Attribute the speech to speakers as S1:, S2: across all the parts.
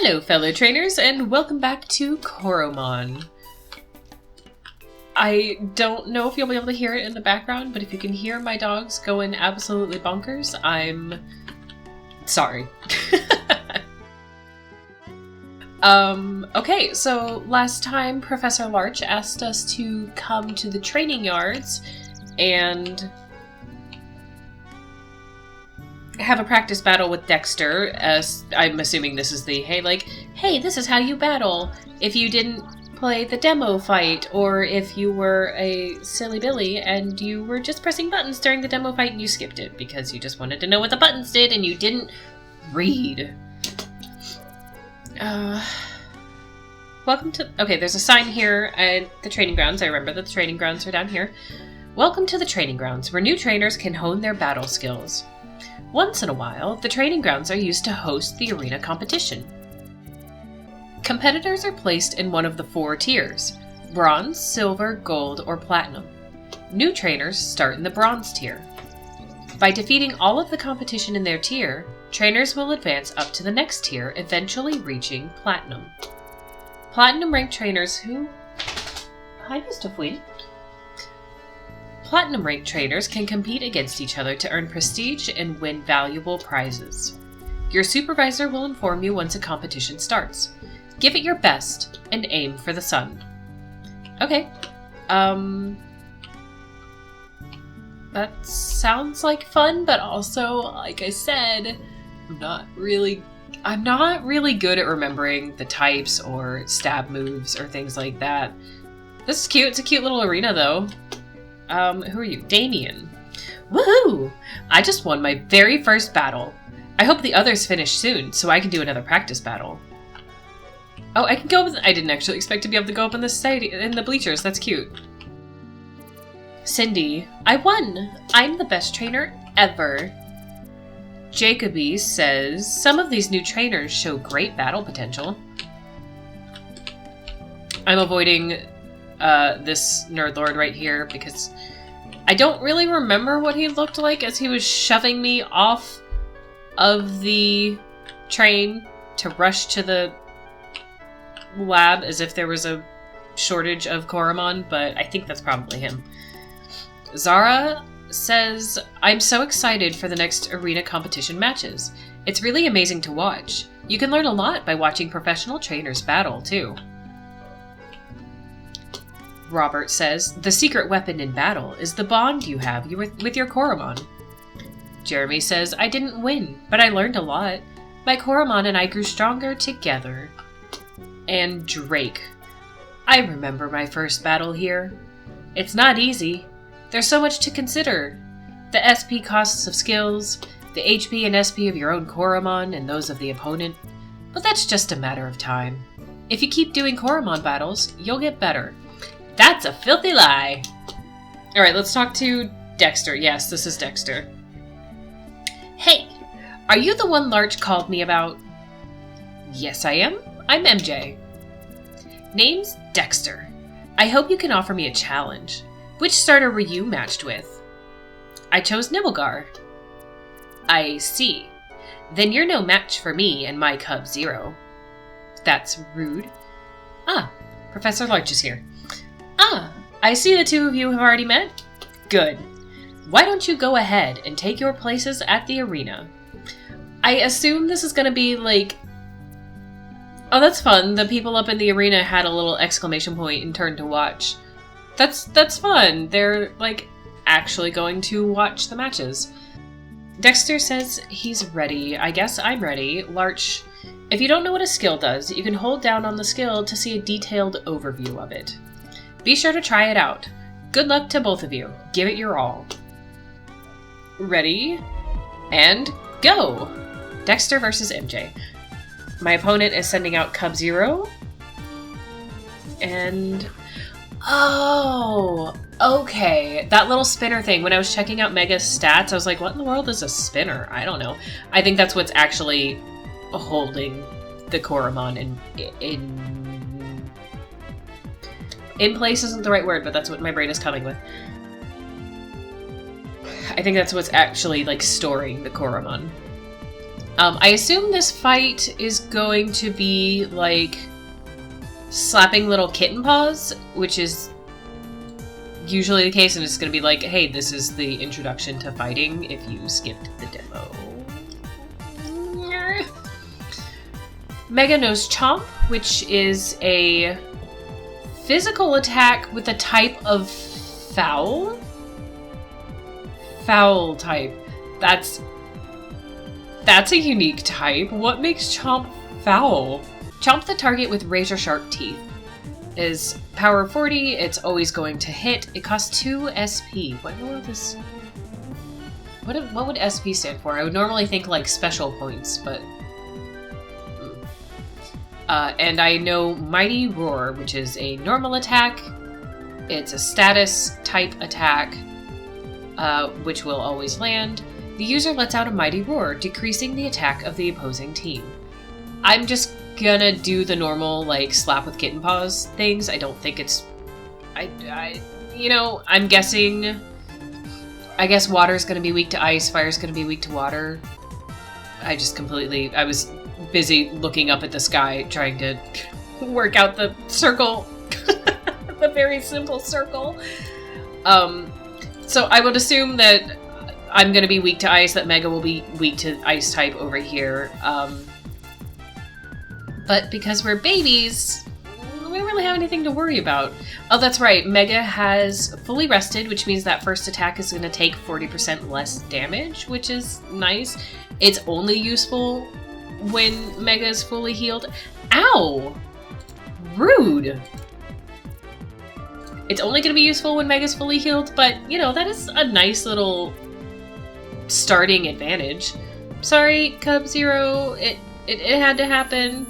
S1: Hello, fellow trainers, and welcome back to Coromon. I don't know if you'll be able to hear it in the background, but if you can hear my dogs going absolutely bonkers, I'm sorry. Okay, so last time Professor Larch asked us to come to the training yards and have a practice battle with Dexter, as I'm assuming this is the, hey, this is how you battle if you didn't play the demo fight, or if you were a silly Billy and you were just pressing buttons during the demo fight and you skipped it because you just wanted to know what the buttons did and you didn't read. Welcome to... Okay, there's a sign here at the training grounds. I remember that the training grounds are down here. Welcome to the training grounds, where new trainers can hone their battle skills. Once in a while, the training grounds are used to host the arena competition. Competitors are placed in one of the 4 tiers: bronze, silver, gold, or platinum. New trainers start in the bronze tier. By defeating all of the competition in their tier, trainers will advance up to the next tier, eventually reaching platinum. Platinum ranked trainers who... Hi, Mr. Fwin. Platinum ranked trainers can compete against each other to earn prestige and win valuable prizes. Your supervisor will inform you once a competition starts. Give it your best and aim for the sun. Okay. That sounds like fun, but also, like I said, I'm not really good at remembering the types or stab moves or things like that. This is cute. It's a cute little arena, though. Who are you? Damien. Woohoo! I just won my very first battle. I hope the others finish soon, so I can do another practice battle. Oh, I can go up... I didn't actually expect to be able to go up in the bleachers. That's cute. Cindy. I won! I'm the best trainer ever. Jacoby says, some of these new trainers show great battle potential. I'm avoiding this nerd lord right here because I don't really remember what he looked like as he was shoving me off of the train to rush to the lab as if there was a shortage of Coromon, but I think that's probably him. Zara says, I'm so excited for the next arena competition matches. It's really amazing to watch. You can learn a lot by watching professional trainers battle, too. Robert says, the secret weapon in battle is the bond you have with your Coromon. Jeremy says, I didn't win, but I learned a lot. My Coromon and I grew stronger together. And Drake. I remember my first battle here. It's not easy. There's so much to consider. The SP costs of skills, the HP and SP of your own Coromon and those of the opponent. But that's just a matter of time. If you keep doing Coromon battles, you'll get better. That's a filthy lie! Alright, let's talk to Dexter. Yes, this is Dexter. Hey! Are you the one Larch called me about? Yes, I am. I'm MJ. Name's Dexter. I hope you can offer me a challenge. Which starter were you matched with? I chose Nibblegar. I see. Then you're no match for me and my Cub Zero. That's rude. Ah, Professor Larch is here. Ah, I see the two of you have already met. Good. Why don't you go ahead and take your places at the arena? I assume this is going to be like... Oh, that's fun. The people up in the arena had a little exclamation point and turned to watch. That's fun. They're, like, actually going to watch the matches. Dexter says he's ready. I guess I'm ready. Larch, if you don't know what a skill does, you can hold down on the skill to see a detailed overview of it. Be sure to try it out. Good luck to both of you. Give it your all. Ready? And go! Dexter versus MJ. My opponent is sending out Cub Zero. And... Oh! Okay. That little spinner thing, when I was checking out Mega's stats, I was like, what in the world is a spinner? I don't know. I think that's what's actually holding the Coromon in place isn't the right word, but that's what my brain is coming with. I think that's what's actually, like, storing the Coromon. I assume this fight is going to be like slapping little kitten paws, which is usually the case, and it's going to be like, hey, this is the introduction to fighting if you skipped the demo. Mega knows Chomp, which is a physical attack with a type of foul? Foul type. That's a unique type. What makes Chomp foul? Chomp the target with razor-sharp teeth. Is power 40, it's always going to hit. It costs 2 SP. What would SP stand for? I would normally think like special points, but... and I know Mighty Roar, which is a normal attack. It's a status type attack, which will always land. The user lets out a Mighty Roar, decreasing the attack of the opposing team. I'm just gonna do the normal, like, slap with kitten paws things. I don't think it's... I'm guessing... I guess water's gonna be weak to ice, fire's gonna be weak to water. I was busy looking up at the sky, trying to work out the circle. The very simple circle. So I would assume that I'm going to be weak to ice, that Mega will be weak to ice type over here. But because we're babies, we don't really have anything to worry about. Oh, that's right. Mega has fully rested, which means that first attack is going to take 40% less damage, which is nice. It's only useful when Mega is fully healed. Ow! Rude! It's only going to be useful when Mega's fully healed, but, that is a nice little starting advantage. Sorry, Cub Zero, it had to happen.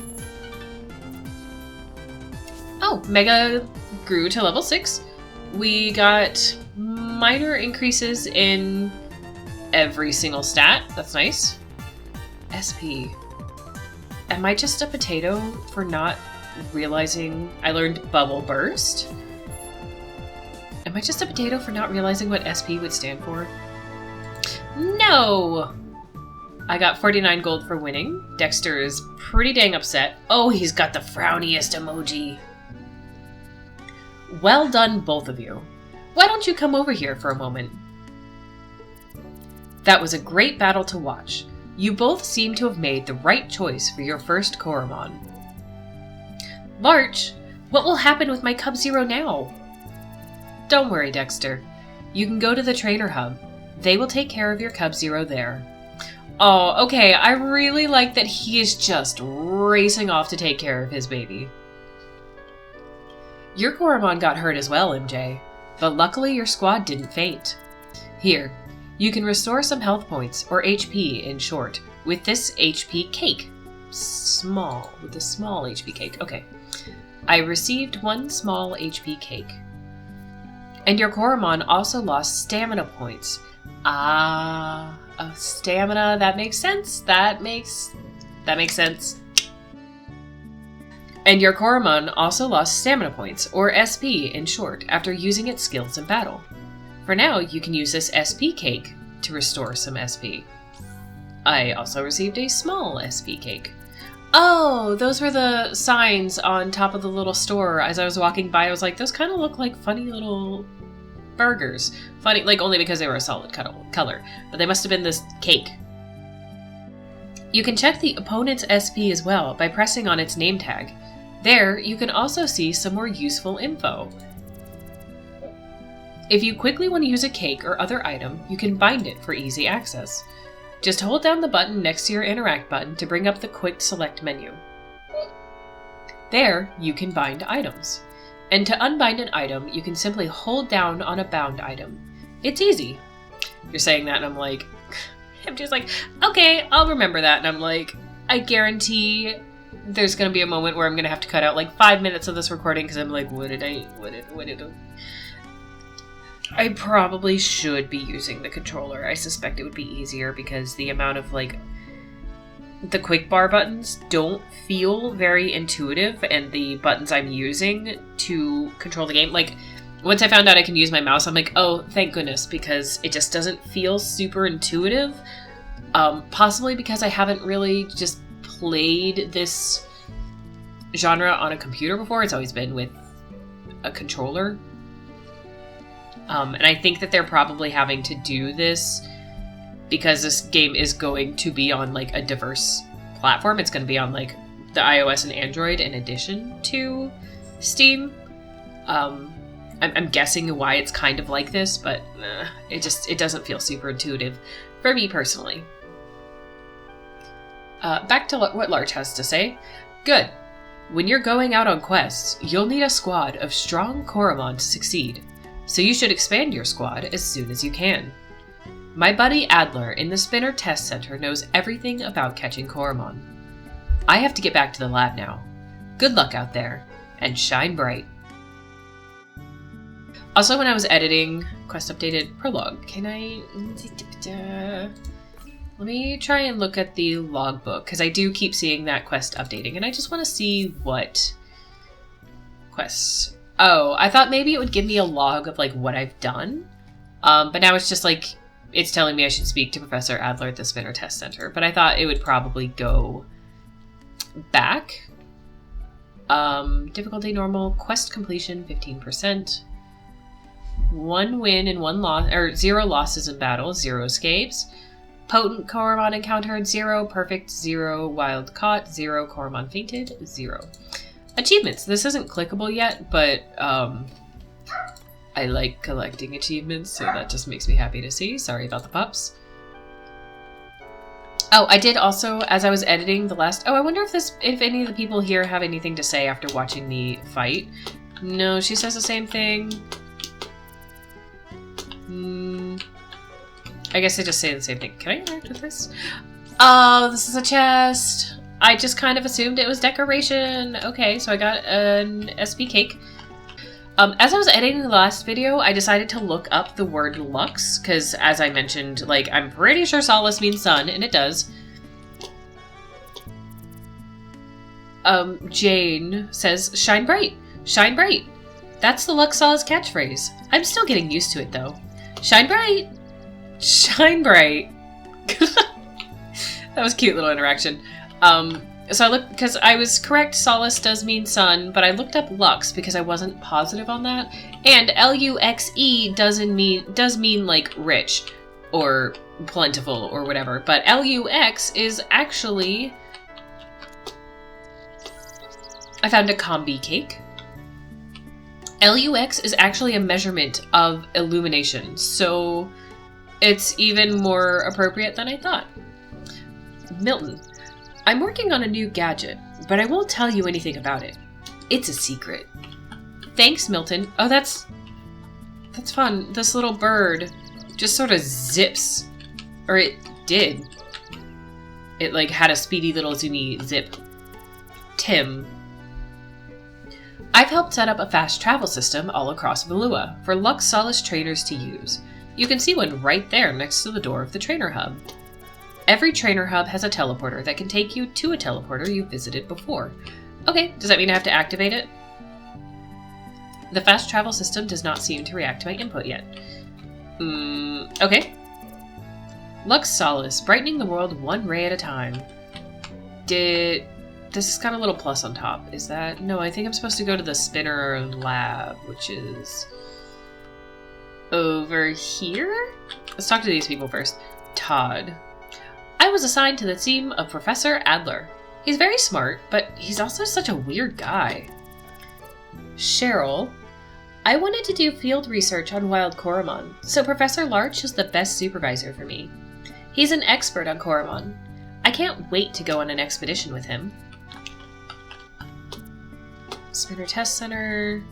S1: Oh, Mega grew to level 6. We got minor increases in every single stat. That's nice. SP. Am I just a potato for not realizing I learned Bubble Burst? Am I just a potato for not realizing what SP would stand for? No! I got 49 gold for winning. Dexter is pretty dang upset. Oh, he's got the frowniest emoji. Well done, both of you. Why don't you come over here for a moment? That was a great battle to watch. You both seem to have made the right choice for your first Coromon. Larch, what will happen with my Cub Zero now? Don't worry, Dexter. You can go to the trainer hub. They will take care of your Cub Zero there. Oh, okay, I really like that he is just racing off to take care of his baby. Your Coromon got hurt as well, MJ, but luckily your squad didn't faint. Here, you can restore some health points, or HP in short, with this HP cake. With a small HP cake. Okay. I received 1 small HP cake. And your Coromon also lost stamina points. Stamina, that makes sense. That makes sense. And your Coromon also lost stamina points, or SP in short, after using its skills in battle. For now, you can use this SP cake to restore some SP. I also received a small SP cake. Oh, those were the signs on top of the little store. As I was walking by, I was like, those kind of look like funny little burgers. Funny, like only because they were a solid color. But they must have been this cake. You can check the opponent's SP as well by pressing on its name tag. There, you can also see some more useful info. If you quickly want to use a cake or other item, you can bind it for easy access. Just hold down the button next to your Interact button to bring up the Quick Select menu. There, you can bind items. And to unbind an item, you can simply hold down on a bound item. It's easy. You're saying that and I'm just like, okay, I'll remember that. And I'm like, I guarantee there's going to be a moment where I'm going to have to cut out like 5 minutes of this recording because I'm like, what did I probably should be using the controller. I suspect it would be easier because the amount of like the quick bar buttons don't feel very intuitive, and the buttons I'm using to control the game, like once I found out I can use my mouse, I'm like, oh, thank goodness, because it just doesn't feel super intuitive. Possibly because I haven't really just played this genre on a computer before. It's always been with a controller. And I think that they're probably having to do this because this game is going to be on like a diverse platform. It's going to be on like the iOS and Android in addition to Steam. I'm guessing why it's kind of like this, but it doesn't feel super intuitive for me personally. Back to what Larch has to say. Good. When you're going out on quests, you'll need a squad of strong Coromon to succeed, so you should expand your squad as soon as you can. My buddy Adler in the Spinner Test Center knows everything about catching Coromon. I have to get back to the lab now. Good luck out there, and shine bright. Also, when I was editing Quest Updated Prologue, let me try and look at the logbook, because I do keep seeing that quest updating, and I just want to see what quests. Oh, I thought maybe it would give me a log of like what I've done, but now it's just like it's telling me I should speak to Professor Adler at the Spinner Test Center. But I thought it would probably go back. Difficulty normal, quest completion 15%, 1 win and 1 loss, or 0 losses in battle, 0 escapes. Potent Coromon encountered, 0. Perfect, 0. Wild caught, 0. Coromon fainted, 0. Achievements. This isn't clickable yet, but I like collecting achievements, so that just makes me happy to see. Sorry about the pups. Oh, I did also, as I was editing the last... Oh, I wonder if any of the people here have anything to say after watching me fight. No, she says the same thing. I guess I just say the same thing. Can I interact with this? Oh, this is a chest. I just kind of assumed it was decoration. Okay, so I got an SP cake. As I was editing the last video, I decided to look up the word Lux, because as I mentioned, like, I'm pretty sure solace means sun, and it does. Jane says, shine bright, shine bright. That's the Luxaw's catchphrase. I'm still getting used to it, though. Shine bright. Shine bright. That was a cute little interaction. So I looked, because I was correct, solace does mean sun, but I looked up Lux because I wasn't positive on that. And Luxe does mean like rich or plentiful or whatever, but Lux is actually... I found a combi cake. Lux is actually a measurement of illumination, so it's even more appropriate than I thought. Milton. I'm working on a new gadget, but I won't tell you anything about it. It's a secret. Thanks, Milton. Oh, that's fun. This little bird just sort of zips. Or it did. It, like, had a speedy little zoomy zip. Tim. I've helped set up a fast travel system all across Valua for Lux Solace trainers to use. You can see one right there next to the door of the trainer hub. Every trainer hub has a teleporter that can take you to a teleporter you've visited before. Okay, does that mean I have to activate it? The fast travel system does not seem to react to my input yet. Okay. Lux Solace, brightening the world one ray at a time. This has got a little plus on top. Is that... No, I think I'm supposed to go to the Spinner lab, which is... over here? Let's talk to these people first. Todd. I was assigned to the team of Professor Adler. He's very smart, but he's also such a weird guy. Cheryl. I wanted to do field research on wild Coromon, so Professor Larch is the best supervisor for me. He's an expert on Coromon. I can't wait to go on an expedition with him. Spinner Test Center.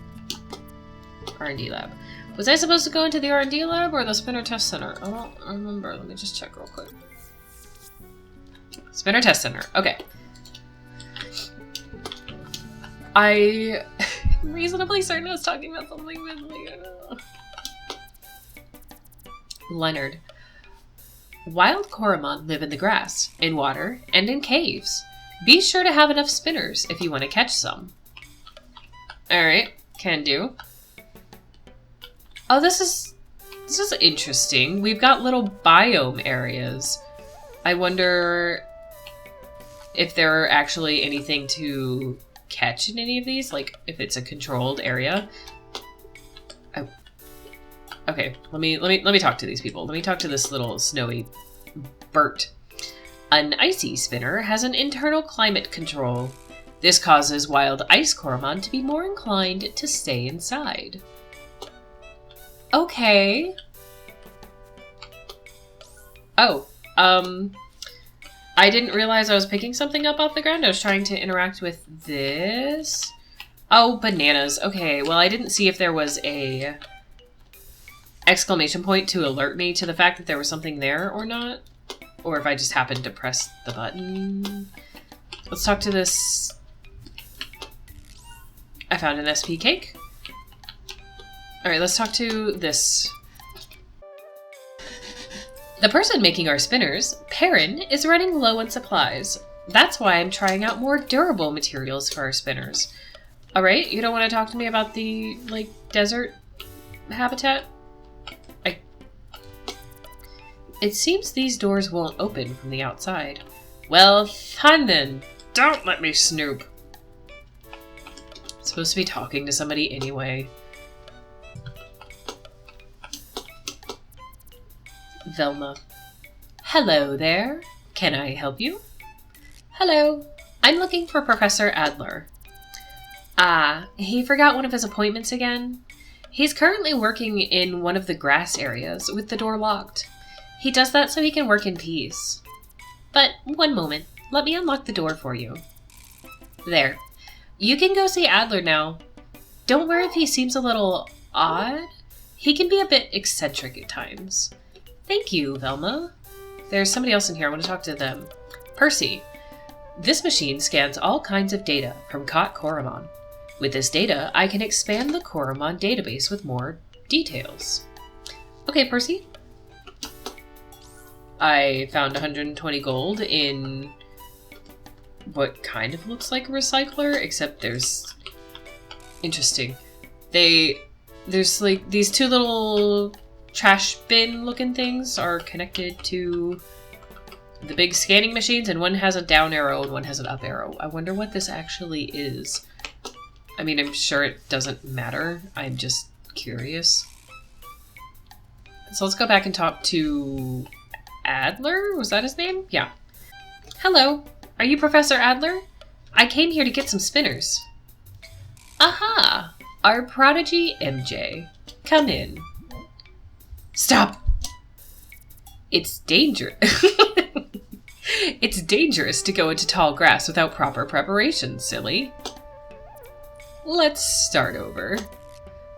S1: R&D Lab. Was I supposed to go into the R&D Lab or the Spinner Test Center? I don't remember. Let me just check real quick. Spinner Test Center. Okay. I am reasonably certain I was talking about something with Leonard. Wild Coromon live in the grass, in water, and in caves. Be sure to have enough spinners if you want to catch some. Alright, can do. Oh, this is interesting. We've got little biome areas. I wonder if there are actually anything to catch in any of these, like if it's a controlled area. Oh. Okay, let me talk to these people. Let me talk to this little snowy Bert. An icy spinner has an internal climate control. This causes wild ice Coromon to be more inclined to stay inside. Okay. Oh, I didn't realize I was picking something up off the ground. I was trying to interact with this. Oh, bananas. Okay, well, I didn't see if there was a exclamation point to alert me to the fact that there was something there or not. Or if I just happened to press the button. Let's talk to this. I found an SP cake. Alright, let's talk to this. The person making our spinners, Perrin, is running low on supplies. That's why I'm trying out more durable materials for our spinners. Alright, you don't want to talk to me about the, like, desert habitat? It seems these doors won't open from the outside. Well, fine then. Don't let me snoop. I'm supposed to be talking to somebody anyway. Velma. Hello there. Can I help you? Hello. I'm looking for Professor Adler. Ah, he forgot one of his appointments again. He's currently working in one of the grass areas with the door locked. He does that so he can work in peace. But one moment. Let me unlock the door for you. There. You can go see Adler now. Don't worry if he seems a little odd. He can be a bit eccentric at times. Thank you, Velma. There's somebody else in here. I want to talk to them. Percy. This machine scans all kinds of data from Coromon. With this data, I can expand the Coromon database with more details. Okay, Percy. I found 120 gold in what kind of looks like a recycler, except there's... Interesting. There's like these two little trash bin looking things are connected to the big scanning machines, and one has a down arrow and one has an up arrow. I wonder what this actually is. I mean, I'm sure it doesn't matter. I'm just curious. So let's go back and talk to Adler? Was that his name? Yeah. Hello. Are you Professor Adler? I came here to get some spinners. Aha! Our prodigy MJ. Come in. Stop! It's dangerous. It's dangerous to go into tall grass without proper preparation, silly. Let's start over.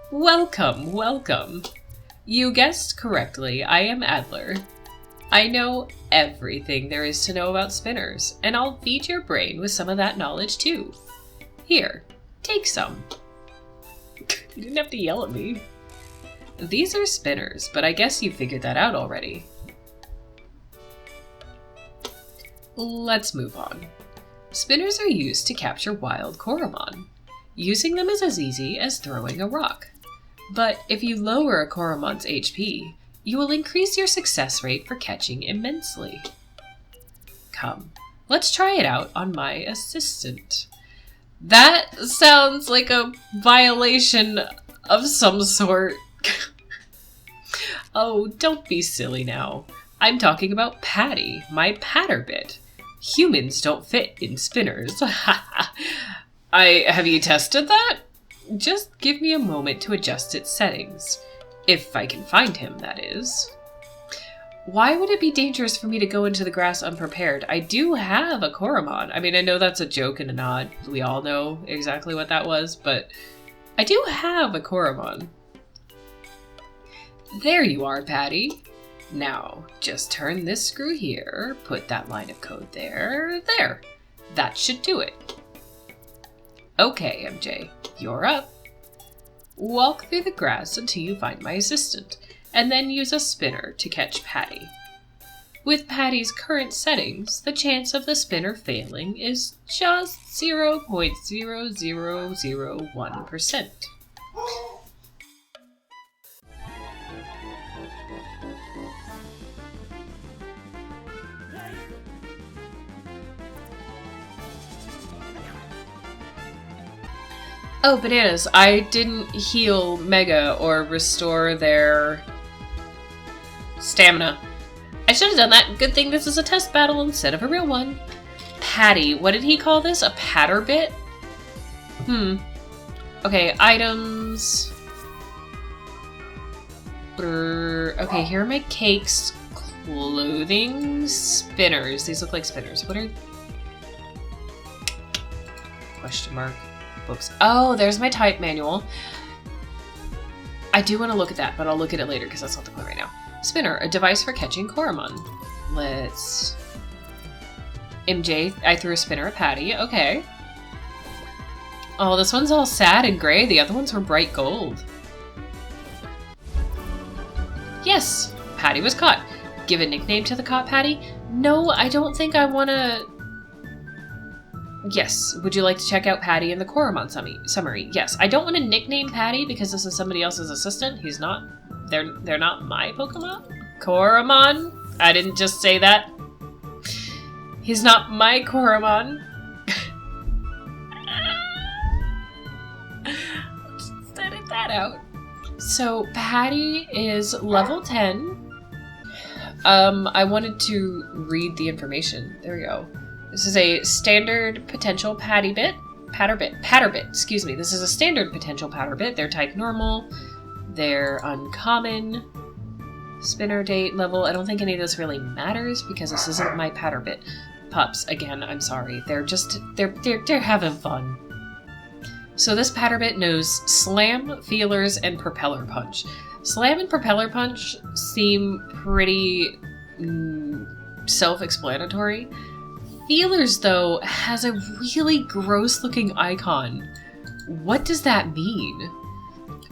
S1: Welcome, welcome. You guessed correctly, I am Adler. I know everything there is to know about spinners, and I'll feed your brain with some of that knowledge too. Here, take some. You didn't have to yell at me. These are spinners, but I guess you figured that out already. Let's move on. Spinners are used to capture wild Coromon. Using them is as easy as throwing a rock. But if you lower a Coromon's HP, you will increase your success rate for catching immensely. Come, let's try it out on my assistant. That sounds like a violation of some sort. Oh, don't be silly now. I'm talking about Patty, my patterbit. Humans don't fit in spinners. Have you tested that? Just give me a moment to adjust its settings. If I can find him, that is. Why would it be dangerous for me to go into the grass unprepared? I do have a Coromon. I mean, I know that's a joke and a nod. We all know exactly what that was, but I do have a Coromon. There you are, Patty. Now, just turn this screw here, put that line of code there. That should do it. Okay, MJ, you're up. Walk through the grass until you find my assistant, and then use a spinner to catch Patty. With Patty's current settings, the chance of the spinner failing is just 0.0001%. Oh, bananas. I didn't heal Mega or restore their stamina. I should have done that. Good thing this is a test battle instead of a real one. Patty. What did he call this? A patter bit? Okay, items. Okay, here are my cakes. Clothing. Spinners. These look like spinners. What are... Question mark. Books. Oh, there's my type manual. I do want to look at that, but I'll look at it later because that's not the point right now. Spinner, a device for catching Coromon. Let's... MJ, I threw a spinner at Patty. Okay. Oh, this one's all sad and gray. The other ones were bright gold. Yes, Patty was caught. Give a nickname to the caught Patty? No, I don't think I want to... Yes. Would you like to check out Patty in the Coromon summary? Yes. I don't want to nickname Patty because this is somebody else's assistant. He's not... They're not my Pokemon? Coromon? I didn't just say that. He's not my Coromon. Let's edit that out. So, Patty is level 10. I wanted to read the information. There we go. This is a standard potential patter bit, excuse me. This is a standard potential patter bit. They're type normal. They're uncommon. Spinner date level. I don't think any of this really matters because this isn't my patter bit. Pups, again, I'm sorry. They're having fun. So this patter bit knows Slam, Feelers, and Propeller Punch. Slam and Propeller Punch seem pretty self-explanatory. Feelers, though, has a really gross-looking icon. What does that mean?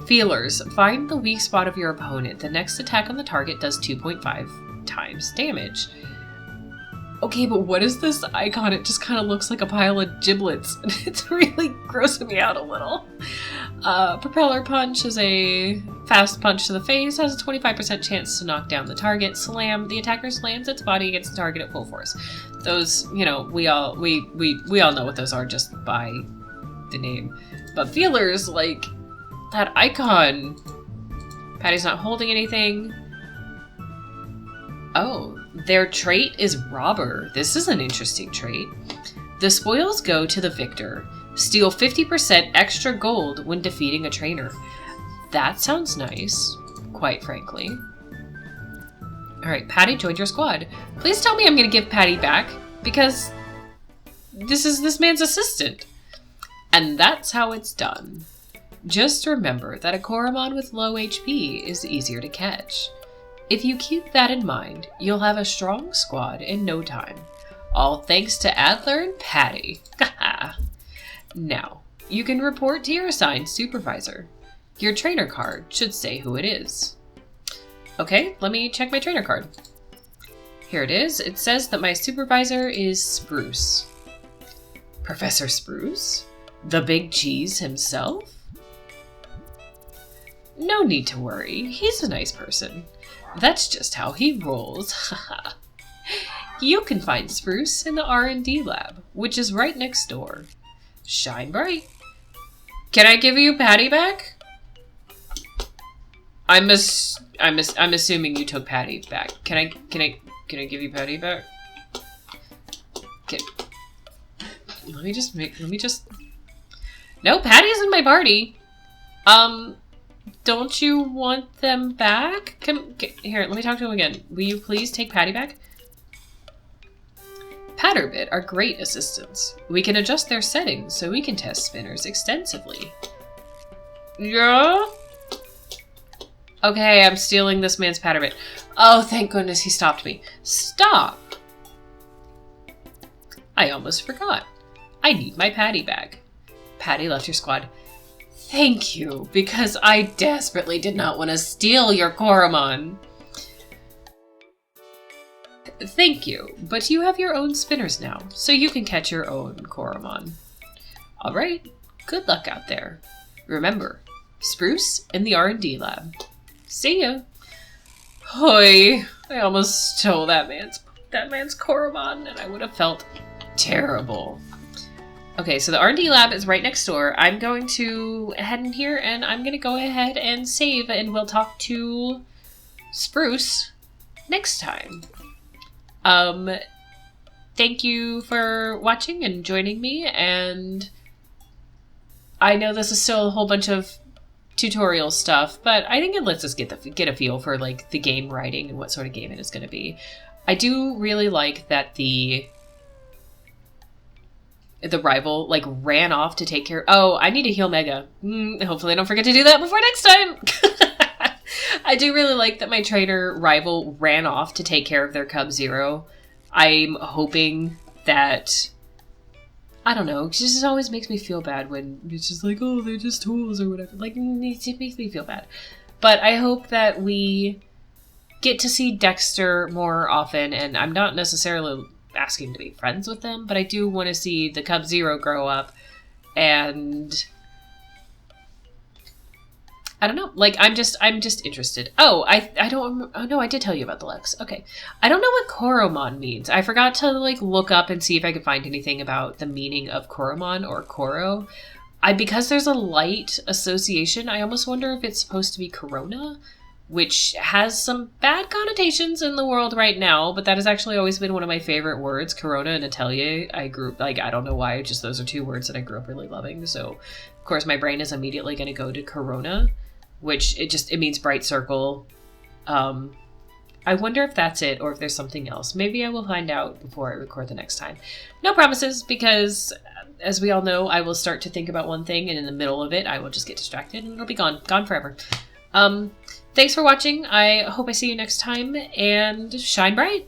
S1: Feelers. Find the weak spot of your opponent. The next attack on the target does 2.5 times damage. Okay, but what is this icon? It just kind of looks like a pile of giblets. It's really grossing me out a little. Propeller Punch is a fast punch to the face, has a 25% chance to knock down the target. Slam, the attacker slams its body against the target at full force. Those, you know, we all know what those are just by the name. But Feelers, like, that icon. Patty's not holding anything. Oh, their trait is Robber. This is an interesting trait. The spoils go to the victor. Steal 50% extra gold when defeating a trainer. That sounds nice, quite frankly. Alright, Patty joined your squad. Please tell me I'm gonna give Patty back, because this is this man's assistant. And that's how it's done. Just remember that a Coromon with low HP is easier to catch. If you keep that in mind, you'll have a strong squad in no time. All thanks to Adler and Patty. Now, you can report to your assigned supervisor. Your trainer card should say who it is. Okay, let me check my trainer card. Here it is. It says that my supervisor is Spruce. Professor Spruce? The big cheese himself? No need to worry. He's a nice person. That's just how he rolls. You can find Spruce in the R&D lab, which is right next door. Shine bright. Can I give you Patty back? I'm assuming you took Patty back. Can I give you Patty back? Okay. Let me just No, Patty's in my party. Don't you want them back? Here, let me talk to him again. Will you please take Patty back? Patterbit are great assistants. We can adjust their settings so we can test spinners extensively. Yeah? Okay, I'm stealing this man's Patterbit. Oh, thank goodness he stopped me. Stop! I almost forgot. I need my Patty back. Patty left your squad. Thank you, because I desperately did not want to steal your Coromon. Thank you, but you have your own spinners now, so you can catch your own Coromon. Alright, good luck out there. Remember, Spruce in the R&D lab. See ya! Hoi, I almost stole that man's Coromon, and I would have felt terrible. Okay, so the R&D lab is right next door. I'm going to head in here and I'm going to go ahead and save, and we'll talk to Spruce next time. Thank you for watching and joining me, and I know this is still a whole bunch of tutorial stuff, but I think it lets us get a feel for like the game writing and what sort of game it is going to be. I do really like that the rival like ran off to take care. Oh, I need to heal Mega. Hopefully I don't forget to do that before next time. I do really like that my trainer rival ran off to take care of their Cub Zero. I'm hoping that, I don't know, it just always makes me feel bad when it's just like, oh, they're just tools or whatever. Like, it makes me feel bad. But I hope that we get to see Dexter more often, and I'm not necessarily asking to be friends with them, but I do want to see the Cub Zero grow up, and I don't know, like, I'm just interested. Oh, I did tell you about the Lex. Okay. I don't know what Coromon means. I forgot to, like, look up and see if I could find anything about the meaning of Coromon or Coro. Because there's a light association, I almost wonder if it's supposed to be Corona, which has some bad connotations in the world right now, but that has actually always been one of my favorite words, Corona and Atelier. I don't know why, just those are two words that I grew up really loving, so of course my brain is immediately going to go to Corona, which it means bright circle. I wonder if that's it, or if there's something else. Maybe I will find out before I record the next time. No promises, because as we all know, I will start to think about one thing, and in the middle of it, I will just get distracted, and it'll be gone forever. Thanks for watching. I hope I see you next time, and shine bright!